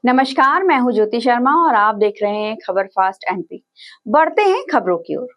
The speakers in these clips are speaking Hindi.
नमस्कार, मैं हूं ज्योति शर्मा और आप देख रहे हैं खबर फास्ट एमपी। बढ़ते हैं खबरों की ओर।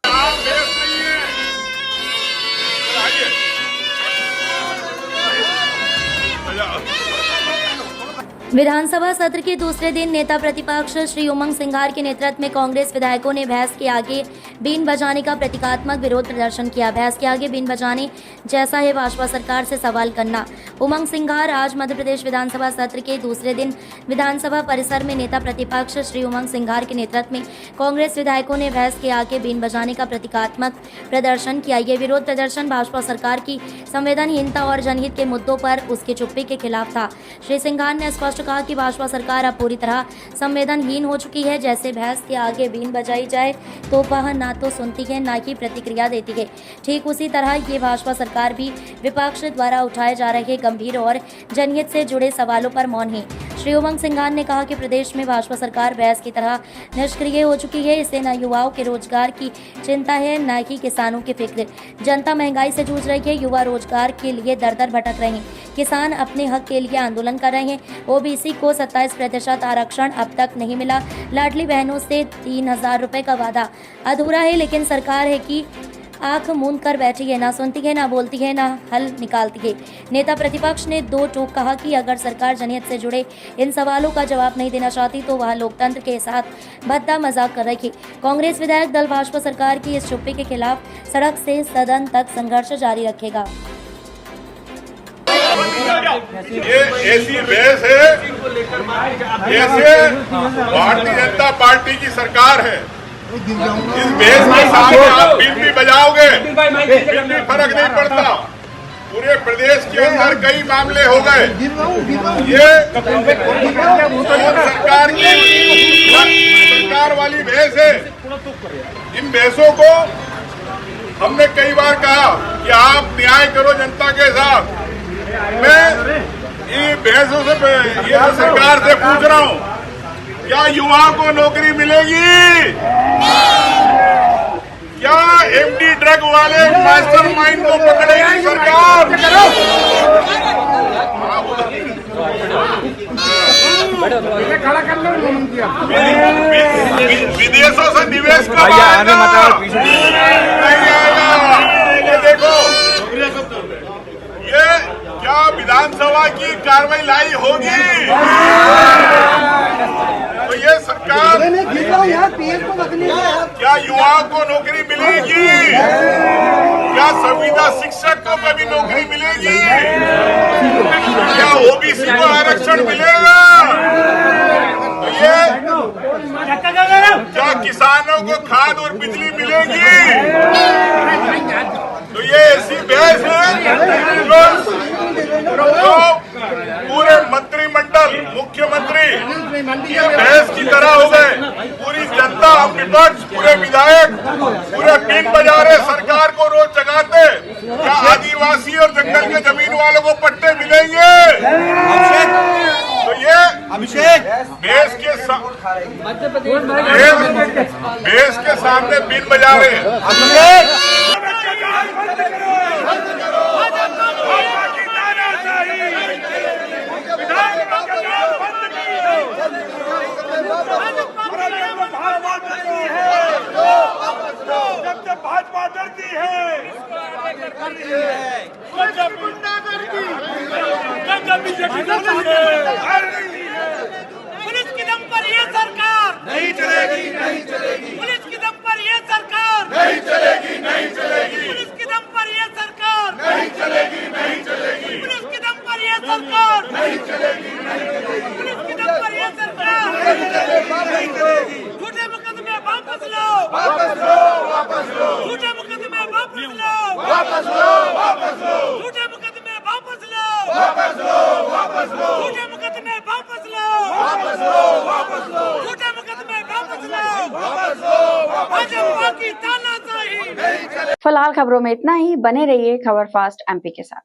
विधानसभा सत्र के दूसरे दिन नेता प्रतिपक्ष श्री उमंग सिंघार के नेतृत्व में कांग्रेस विधायकों ने भैंस के आगे बीन बजाने का प्रतीकात्मक विरोध प्रदर्शन किया। भैंस के आगे बीन बजाने जैसा है भाजपा सरकार से सवाल करना। उमंग सिंघार आज मध्य प्रदेश विधानसभा सत्र के दूसरे दिन विधानसभा परिसर में नेता प्रतिपक्ष श्री उमंग सिंघार के नेतृत्व में कांग्रेस विधायकों ने भैंस के आगे बीन बजाने का प्रतीकात्मक प्रदर्शन किया। ये विरोध प्रदर्शन भाजपा सरकार की संवेदनहीनता और जनहित के मुद्दों पर उसके चुप्पी के खिलाफ था। श्री सिंघार ने स्पष्ट कहा कि भाजपा सरकार अब पूरी तरह संवेदनहीन हो चुकी है। जैसे भैंस के आगे बीन बजाई जाए तो वह ना तो सुनती है ना ही प्रतिक्रिया देती है। ठीक उसी तरह ये भाजपा सरकार भी विपक्ष द्वारा उठाए जा रहे गंभीर और जनहित से जुड़े सवालों पर मौन है। श्री उमंग सिंघार ने कहा कि प्रदेश में भाजपा सरकार भैंस की तरह निष्क्रिय हो चुकी है। इससे न युवाओं के रोजगार की चिंता है न ही किसानों की फिक्र। जनता महंगाई से जूझ रही है, युवा रोजगार के लिए दर दर भटक रहे हैं, किसान अपने हक के लिए आंदोलन कर रहे हैं। ओबीसी को 27% आरक्षण अब तक नहीं मिला। लाडली बहनों से 3000 रुपए का वादा अधूरा है, लेकिन सरकार है कि आंख मूंद कर बैठी है, ना सुनती है, ना बोलती है, ना हल निकालती है। नेता प्रतिपक्ष ने दो टोक कहा कि अगर सरकार जनहित से जुड़े इन सवालों का जवाब नहीं देना चाहती तो वह लोकतंत्र के साथ भद्दा मजाक कर रही है। कांग्रेस विधायक दल भाजपा सरकार की इस चुप्पी के खिलाफ सड़क से सदन तक संघर्ष जारी रखेगा। ये ऐसी बहस है जैसे भारतीय जनता पार्टी की सरकार है। इस बहस के सामने आप बीन भी बजाओगे, फिर भी फर्क नहीं पड़ता। पूरे प्रदेश के अंदर कई मामले हो गए। ये सरकार वाली बहस है। इन बहसों को हमने कई बार कहा कि आप न्याय करो जनता के साथ। मैं ये बहसों से ये सरकार से पूछ रहा हूँ, क्या युवाओं को नौकरी मिलेगी? क्या एमडी ड्रग वाले मास्टरमाइंड को पकड़ेगी सरकार? विदेशों से निवेश कब आएगा? ये देखो, ये क्या विधानसभा की कार्रवाई लाई होगी? तो ये सरकार क्या युवाओं को नौकरी मिलेगी? क्या संविदा शिक्षक को कभी नौकरी मिलेगी? क्या ओबीसी को आरक्षण मिलेगा? तो ये क्या किसानों को खाद और बिजली मिलेगी? तो ये ऐसी बहस है जो पूरे मंत्रिमंडल, मुख्यमंत्री बहस की तरह हो गए। पूरी जनता, विपक्ष, पूरे विधायक पूरे बीन बजा रहे, सरकार को रोज जगाते। क्या आदिवासी और जंगल के जमीन वालों को पट्टे मिलेंगे? तो ये बहस के सामने बीन बजा रहे हैं। जब भाजपा डरती है, पुलिस की दम पर ये सरकार नहीं चलेगी, नहीं चलेगी। पुलिस की दम पर ये सरकार नहीं चलेगी, नहीं चलेगी। पुलिस की दम पर ये सरकार नहीं चलेगी, नहीं चलेगी। पुलिस की दम पर ये सरकार नहीं चलेगी, नहीं चलेगी। पुलिस की दम पर ये सरकार नहीं चलेगी, नहीं चलेगी। झूठे मुकदमे वापस लो, वापस लो, वापस लो। झूठे मुकदमे वापस लो, वापस लो, वापस लो। झूठे मुकदमे वापस लो, वापस लो, वापस लो। झूठे मुकदमे वापस लो, वापस लो, वापस लो। झूठे मुकदमे वापस लो, वापस लो, वापस लो। भाजपा की तानाशाही नहीं चलेगी। फिलहाल खबरों में इतना ही। बने रहिए खबर फास्ट एमपी के साथ।